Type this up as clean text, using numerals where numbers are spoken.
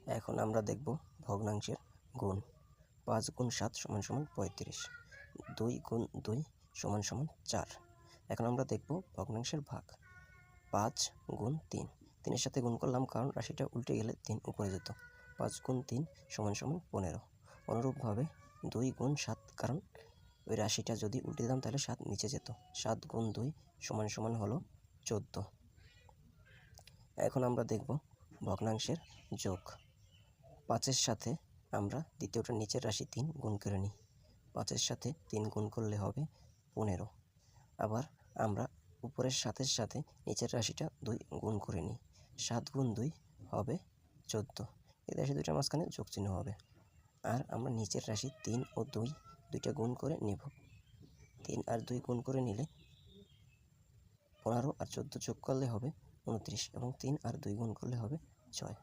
এখন আমরা দেখব ভগ্নাংশের গুণ। 5 গুণ 7 সমান সমান 35। 2 গুণ 2 সমান সমান 4। এখন আমরা দেখব ভগ্নাংশের ভাগ। 5 গুণ 3, 3-এর সাথে গুণ করলাম কারণ রাশিটা উল্টে গেলে 3 উপরে যেত। 5 গুণ 3 সমান সমান 15। অনুরূপভাবে 2 গুণ 7, কারণ ওই রাশিটা যদি উল্টে দিতাম তাহলে 7 নিচে যেত। 7 গুণ 2 সমান সমান হলো 14। এখন আমরা দেখব ভগ্নাংশের যোগ। 5-এর সাথে আমরা দ্বিতীয়টা নিচের রাশি 3 গুণ করে নিই। 5-এর সাথে 3 গুণ করলে হবে 15। আবার আমরা উপরের 7-এর সাথে নিচের রাশিটা 2 গুণ করে নিই। 7 গুণ 2 হবে 14। এই রাশি দুইটার মাঝখানে যোগ চিহ্ন হবে। আর আমরা নিচের রাশি 3 ও 2 দুইটা গুণ করে নিব। 3 আর 2 গুণ করে নিলে 15 আর 14 যোগ করলে হবে 29 এবং 3 আর 2 গুণ করলে হবে 6।